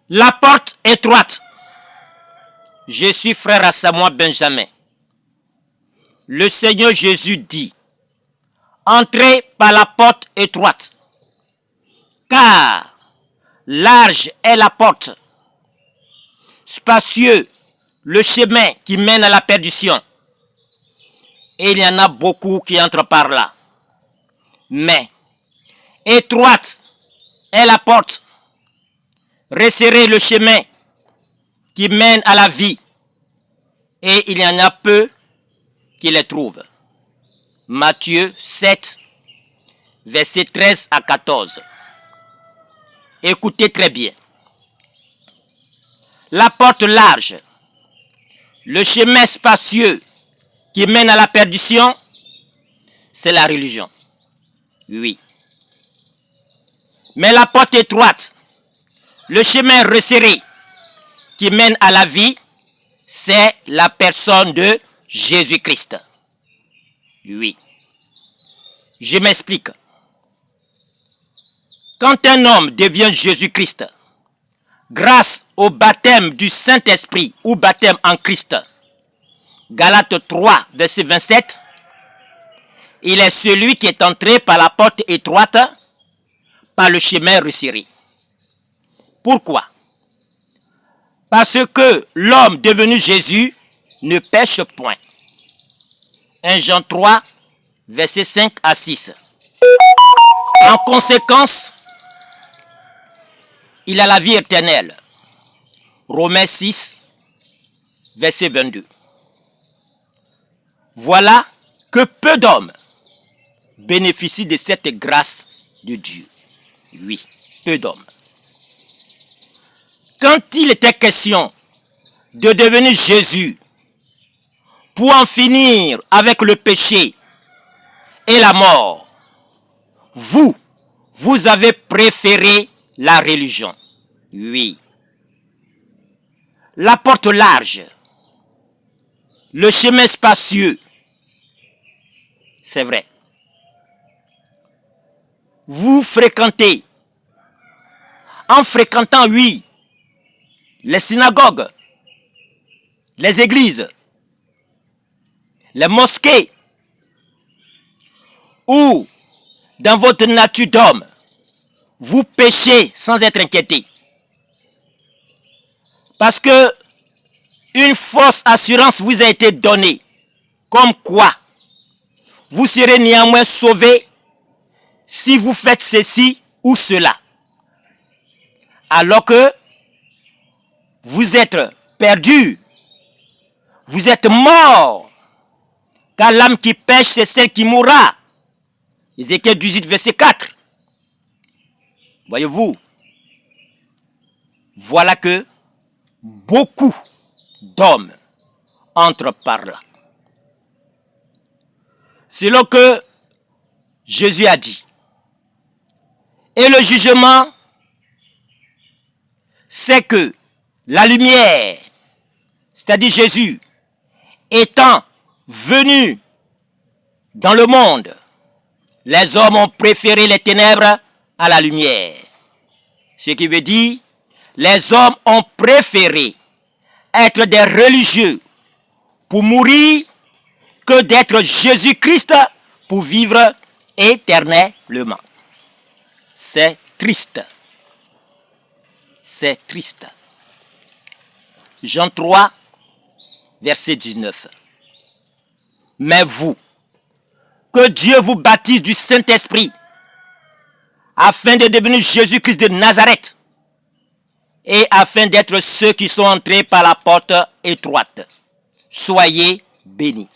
La porte étroite. Je suis frère à Samuel Benjamin. Le Seigneur Jésus dit, entrez par la porte étroite, car large est la porte, spacieux le chemin qui mène à la perdition, et il y en a beaucoup qui entrent par là. Mais étroite est la porte, resserrez le chemin qui mène à la vie, et il y en a peu qui les trouvent. Matthieu 7, versets 13 à 14. Écoutez très bien. La porte large, le chemin spacieux qui mène à la perdition, c'est la religion. Oui. Mais la porte étroite, le chemin resserré qui mène à la vie, c'est la personne de Jésus-Christ. Oui. Je m'explique. Quand un homme devient Jésus-Christ, grâce au baptême du Saint-Esprit ou baptême en Christ, Galates 3, verset 27, il est celui qui est entré par la porte étroite, par le chemin resserré. Pourquoi? Parce que l'homme devenu Jésus ne pêche point. 1 Jean 3, versets 5 à 6. En conséquence, il a la vie éternelle. Romains 6, verset 22. Voilà que peu d'hommes bénéficient de cette grâce de Dieu. Oui, peu d'hommes. Quand il était question de devenir Jésus pour en finir avec le péché et la mort, vous avez préféré la religion. Oui. La porte large, le chemin spacieux, c'est vrai. Vous fréquentez, en fréquentant, oui, les synagogues, les églises, les mosquées, ou dans votre nature d'homme, vous péchez sans être inquiété. Parce que une fausse assurance vous a été donnée, comme quoi vous serez néanmoins sauvé si vous faites ceci ou cela. Alors que vous êtes perdu, vous êtes mort, car l'âme qui pêche, c'est celle qui mourra. Ézéchiel 18, verset 4. Voyez-vous, voilà que beaucoup d'hommes entrent par là. C'est là que Jésus a dit. Et le jugement, c'est que la lumière, c'est-à-dire Jésus, étant venu dans le monde, les hommes ont préféré les ténèbres à la lumière. Ce qui veut dire, les hommes ont préféré être des religieux pour mourir que d'être Jésus-Christ pour vivre éternellement. C'est triste. C'est triste. Jean 3, verset 19. Mais vous, que Dieu vous baptise du Saint-Esprit, afin de devenir Jésus-Christ de Nazareth, et afin d'être ceux qui sont entrés par la porte étroite. Soyez bénis.